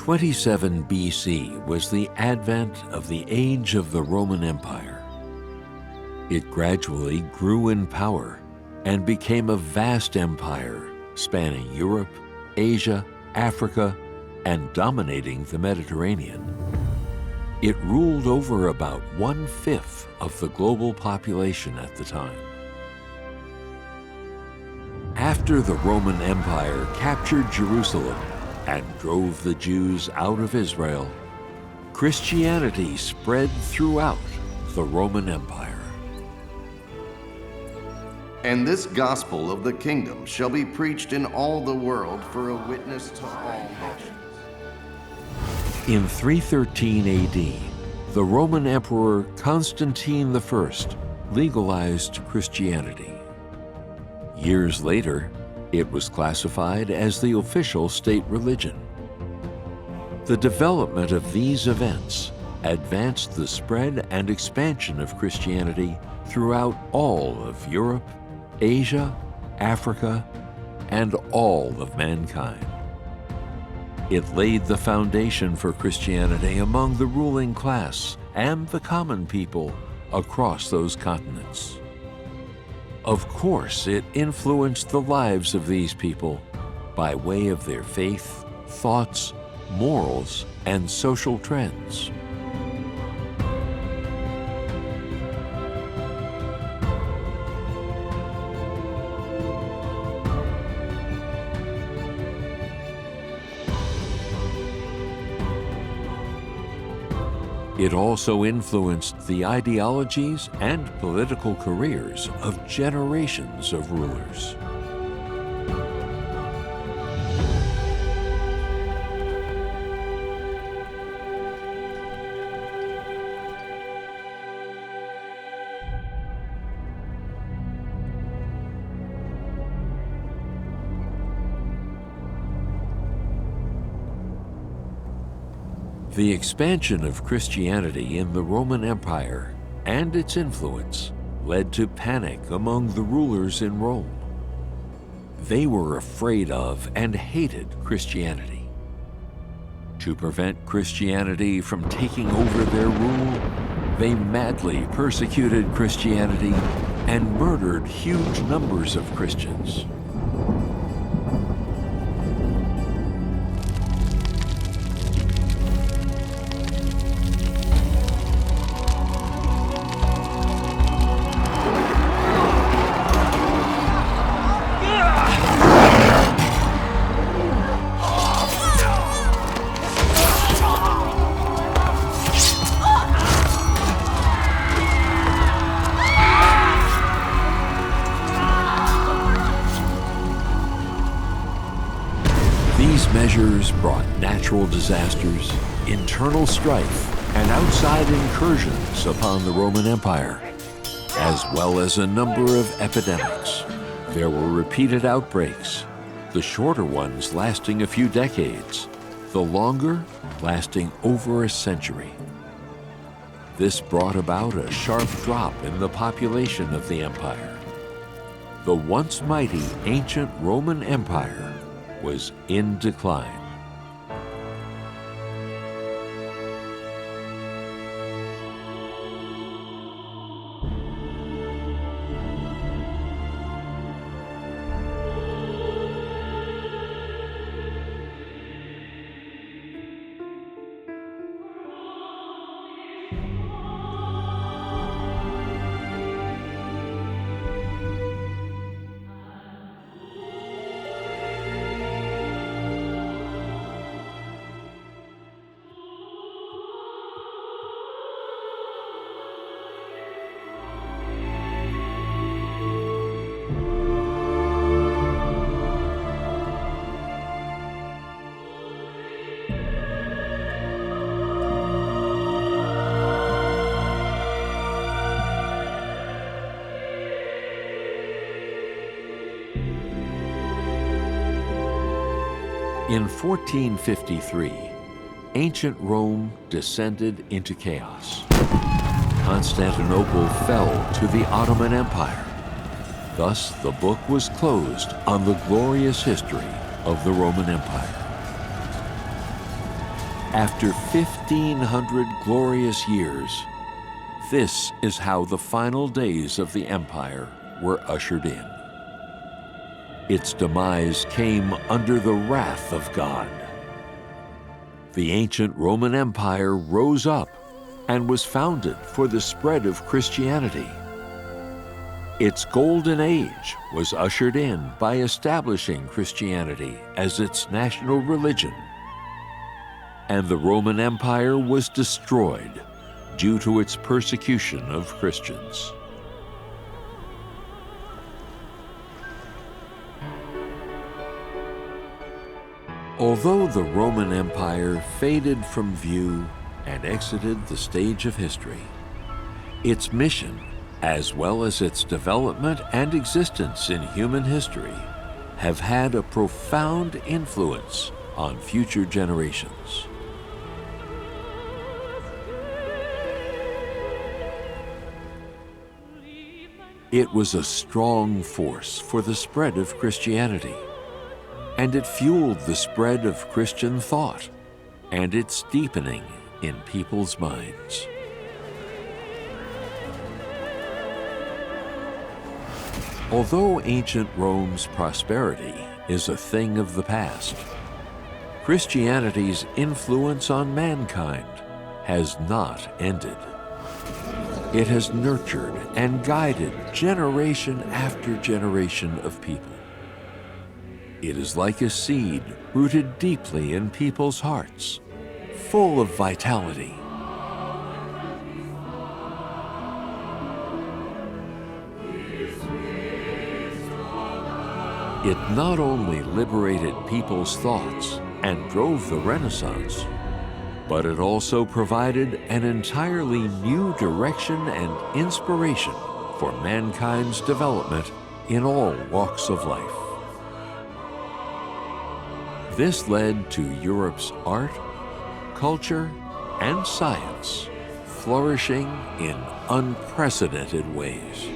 27 BC was the advent of the age of the Roman Empire. It gradually grew in power and became a vast empire spanning Europe, Asia, Africa, and dominating the Mediterranean. It ruled over about 1/5 of the global population at the time. After the Roman Empire captured Jerusalem and drove the Jews out of Israel, Christianity spread throughout the Roman Empire. And this gospel of the kingdom shall be preached in all the world for a witness to all nations. In 313 AD, the Roman Emperor Constantine I legalized Christianity. Years later, it was classified as the official state religion. The development of these events advanced the spread and expansion of Christianity throughout all of Europe, Asia, Africa, and all of mankind. It laid the foundation for Christianity among the ruling class and the common people across those continents. Of course, it influenced the lives of these people by way of their faith, thoughts, morals, and social trends. It also influenced the ideologies and political careers of generations of rulers. The expansion of Christianity in the Roman Empire and its influence led to panic among the rulers in Rome. They were afraid of and hated Christianity. To prevent Christianity from taking over their rule, they madly persecuted Christianity and murdered huge numbers of Christians. Measures brought natural disasters, internal strife, and outside incursions upon the Roman Empire, as well as a number of epidemics. There were repeated outbreaks, the shorter ones lasting a few decades, the longer lasting over a century. This brought about a sharp drop in the population of the empire. The once mighty ancient Roman Empire was in decline. In 1453, ancient Rome descended into chaos. Constantinople fell to the Ottoman Empire. Thus, the book was closed on the glorious history of the Roman Empire. After 1,500 glorious years, this is how the final days of the empire were ushered in. Its demise came under the wrath of God. The ancient Roman Empire rose up and was founded for the spread of Christianity. Its golden age was ushered in by establishing Christianity as its national religion. And the Roman Empire was destroyed due to its persecution of Christians. Although the Roman Empire faded from view and exited the stage of history, its mission, as well as its development and existence in human history, have had a profound influence on future generations. It was a strong force for the spread of Christianity, and it fueled the spread of Christian thought and its deepening in people's minds. Although ancient Rome's prosperity is a thing of the past, Christianity's influence on mankind has not ended. It has nurtured and guided generation after generation of people. It is like a seed rooted deeply in people's hearts, full of vitality. It not only liberated people's thoughts and drove the Renaissance, but it also provided an entirely new direction and inspiration for mankind's development in all walks of life. This led to Europe's art, culture, and science flourishing in unprecedented ways.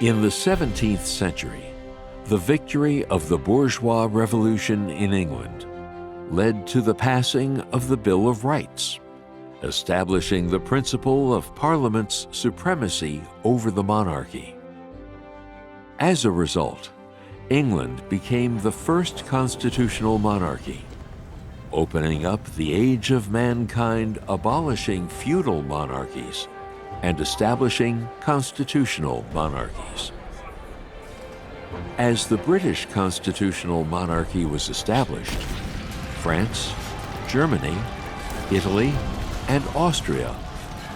In the 17th century, the victory of the bourgeois revolution in England led to the passing of the Bill of Rights, establishing the principle of Parliament's supremacy over the monarchy. As a result, England became the first constitutional monarchy, opening up the age of mankind, abolishing feudal monarchies and establishing constitutional monarchies. As the British constitutional monarchy was established, France, Germany, Italy, and Austria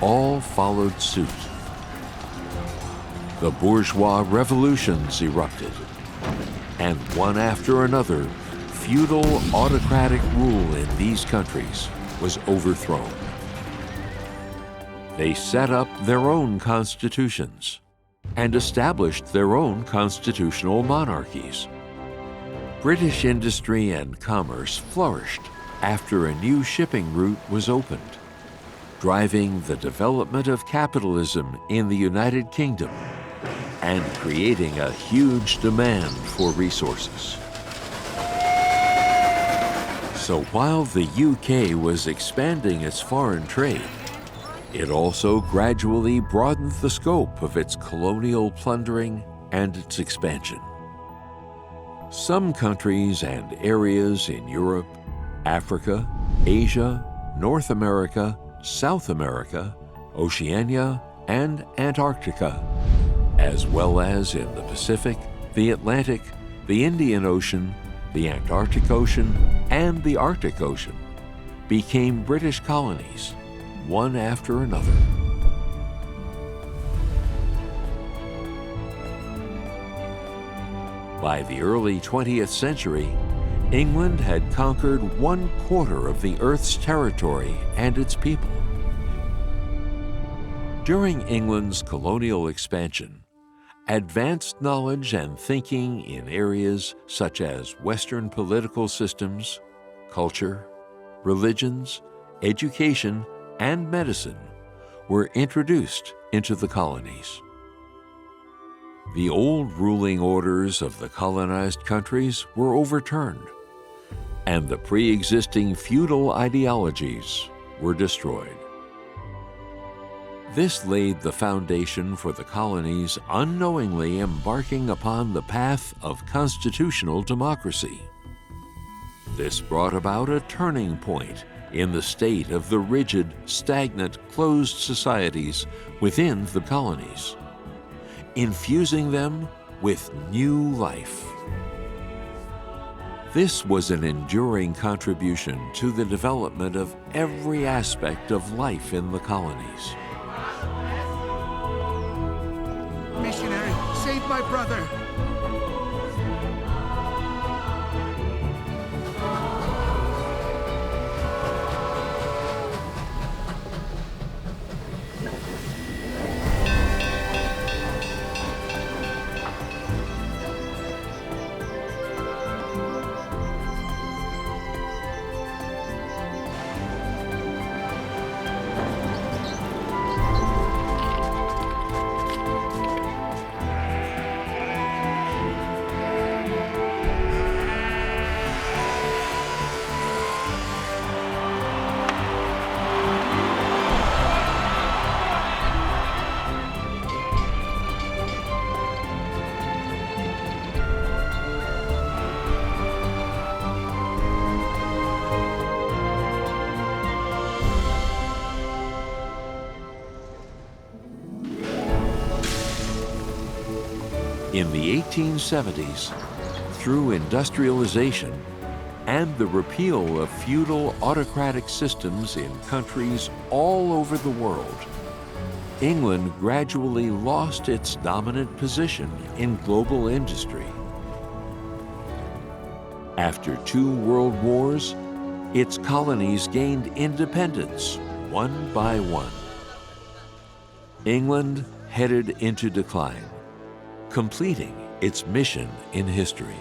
all followed suit. The bourgeois revolutions erupted, and one after another, feudal autocratic rule in these countries was overthrown. They set up their own constitutions and established their own constitutional monarchies. British industry and commerce flourished after a new shipping route was opened, driving the development of capitalism in the United Kingdom and creating a huge demand for resources. So while the UK was expanding its foreign trade, it also gradually broadened the scope of its colonial plundering and its expansion. Some countries and areas in Europe, Africa, Asia, North America, South America, Oceania, and Antarctica, as well as in the Pacific, the Atlantic, the Indian Ocean, the Antarctic Ocean, and the Arctic Ocean became British colonies, one after another. By the early 20th century, England had conquered 1/4 of the Earth's territory and its people. During England's colonial expansion, advanced knowledge and thinking in areas such as Western political systems, culture, religions, education, and medicine were introduced into the colonies. The old ruling orders of the colonized countries were overturned, and the pre-existing feudal ideologies were destroyed. This laid the foundation for the colonies unknowingly embarking upon the path of constitutional democracy. This brought about a turning point in the state of the rigid, stagnant, closed societies within the colonies, infusing them with new life. This was an enduring contribution to the development of every aspect of life in the colonies. Missionary, save my brother! In the 1870s, through industrialization and the repeal of feudal autocratic systems in countries all over the world, England gradually lost its dominant position in global industry. After 2 world wars, its colonies gained independence one by one. England headed into decline, completing its mission in history.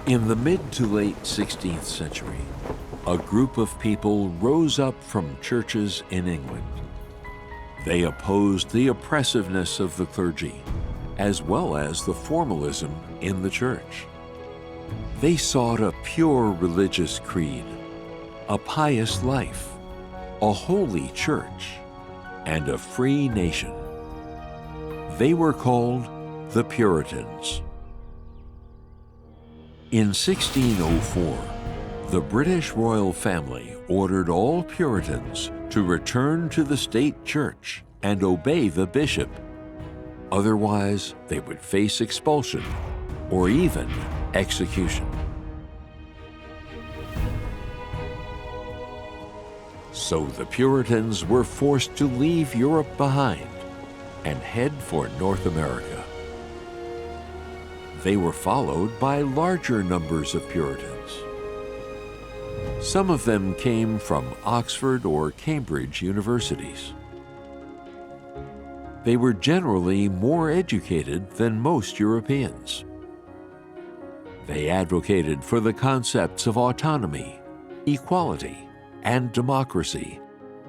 In the mid to late 16th century, a group of people rose up from churches in England. They opposed the oppressiveness of the clergy, as well as the formalism in the church. They sought a pure religious creed, a pious life, a holy church, and a free nation. They were called the Puritans. In 1604, the British royal family ordered all Puritans to return to the state church and obey the bishop. Otherwise, they would face expulsion or even execution. So the Puritans were forced to leave Europe behind and head for North America. They were followed by larger numbers of Puritans. Some of them came from Oxford or Cambridge universities. They were generally more educated than most Europeans. They advocated for the concepts of autonomy, equality, and democracy,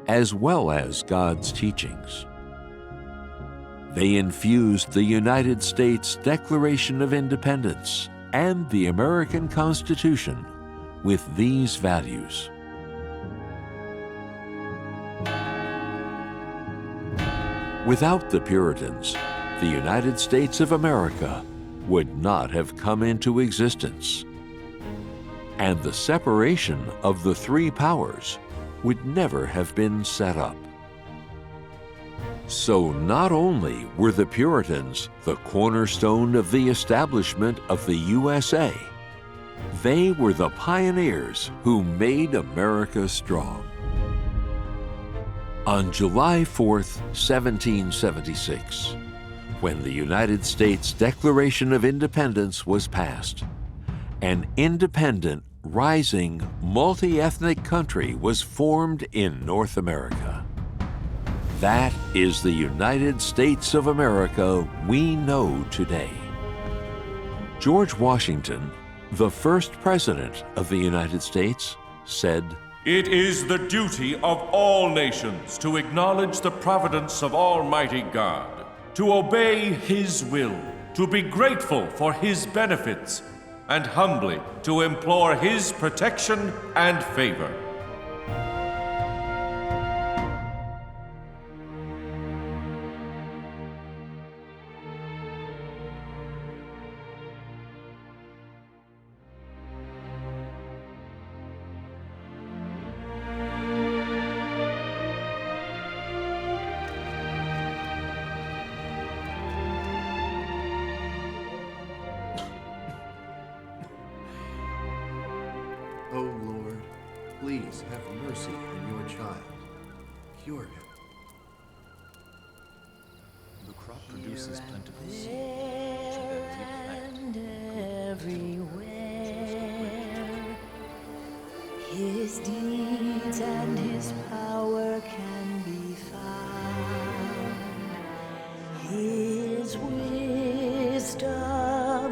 as well as God's teachings. They infused the United States Declaration of Independence and the American Constitution with these values. Without the Puritans, the United States of America would not have come into existence. And the separation of the three powers would never have been set up. So not only were the Puritans the cornerstone of the establishment of the USA, they were the pioneers who made America strong. On July 4th, 1776, when the United States Declaration of Independence was passed, an independent, rising, multi-ethnic country was formed in North America. That is the United States of America we know today. George Washington, the first president of the United States, said, "It is the duty of all nations to acknowledge the providence of Almighty God, to obey His will, to be grateful for His benefits, and humbly to implore His protection and favor." O Lord, please have mercy on your child. Cure him. The crop produces plentiful seed. And everywhere, His deeds and His power can be found. His wisdom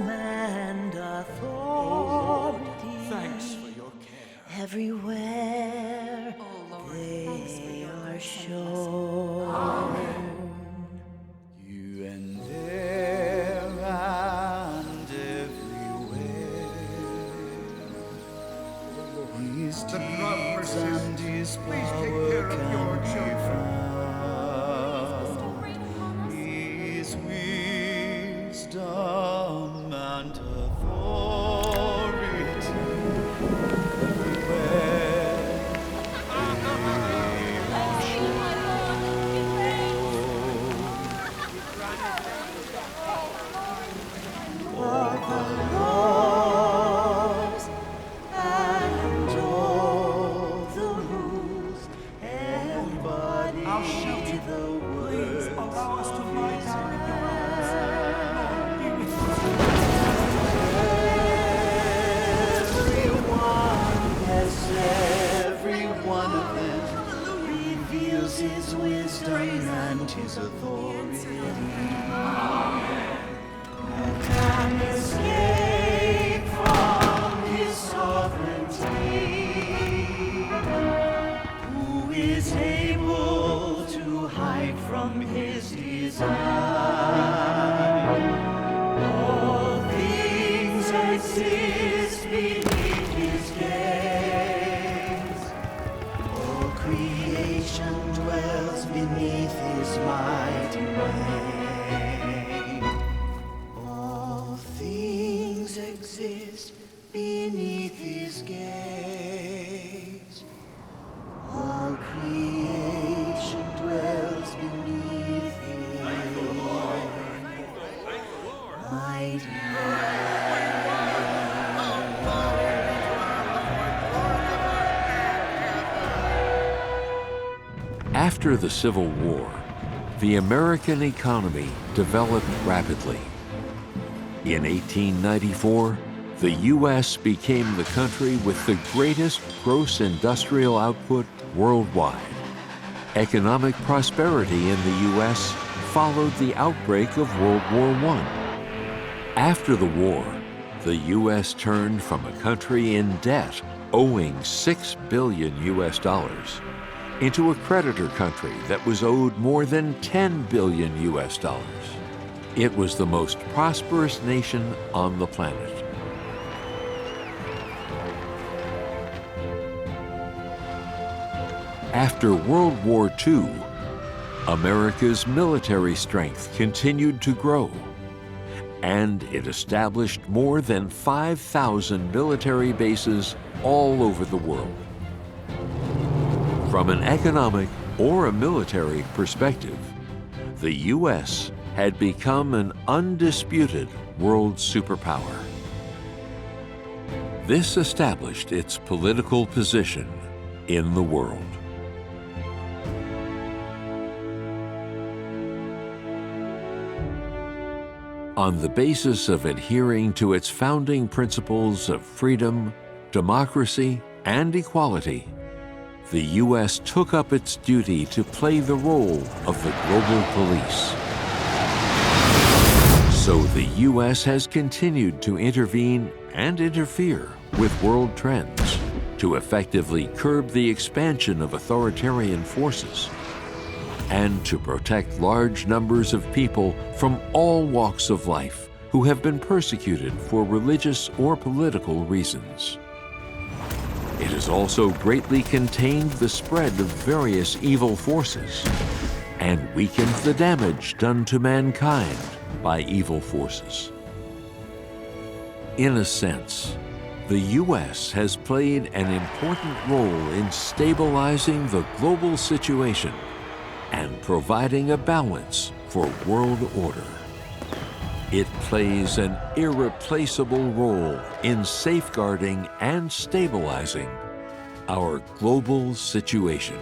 and authority. Thanks for your care. Everywhere they are shown. You and there and everywhere. His The drum deeds and His Please take power care of your can be children. found. His wisdom and authority. Laws and all the rules embody the words. Allow us to lie down in your arms. Lord, be with us. Everyone, yes, every one of them reveals His wisdom and His authority. Can escape from His sovereignty. Who is able to hide from His design? All things exist beneath His gaze. All creation dwells beneath His mighty reign. All things exist beneath His gaze. All creation dwells beneath His mighty After the Civil War, the American economy developed rapidly. In 1894, the U.S. became the country with the greatest gross industrial output worldwide. Economic prosperity in the U.S. followed the outbreak of World War I. After the war, the U.S. turned from a country in debt owing $6 billion into a creditor country that was owed more than $10 billion. It was the most prosperous nation on the planet. After World War II, America's military strength continued to grow, and it established more than 5,000 military bases all over the world. From an economic or a military perspective, the U.S. had become an undisputed world superpower. This established its political position in the world. On the basis of adhering to its founding principles of freedom, democracy, and equality, the U.S. took up its duty to play the role of the global police. So the U.S. has continued to intervene and interfere with world trends to effectively curb the expansion of authoritarian forces and to protect large numbers of people from all walks of life who have been persecuted for religious or political reasons. It has also greatly contained the spread of various evil forces and weakened the damage done to mankind by evil forces. In a sense, the U.S. has played an important role in stabilizing the global situation and providing a balance for world order. It plays an irreplaceable role in safeguarding and stabilizing our global situation.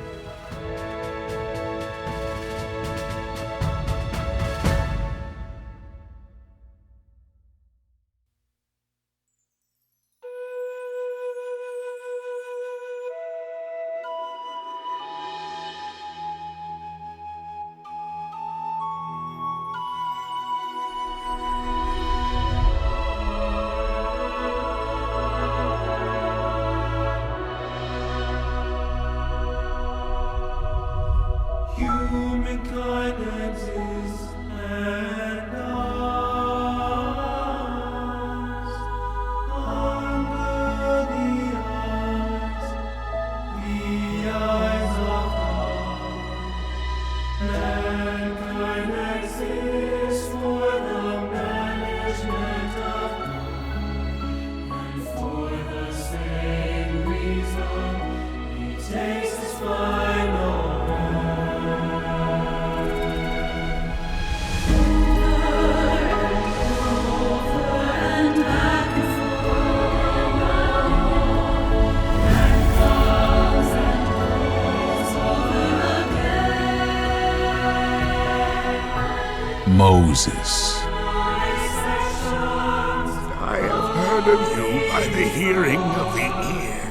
Humankind exists and dies under the eyes of God. Mankind exists for the management of God, and for the same reason He takes His final. Moses. I have heard of you by the hearing of the ear.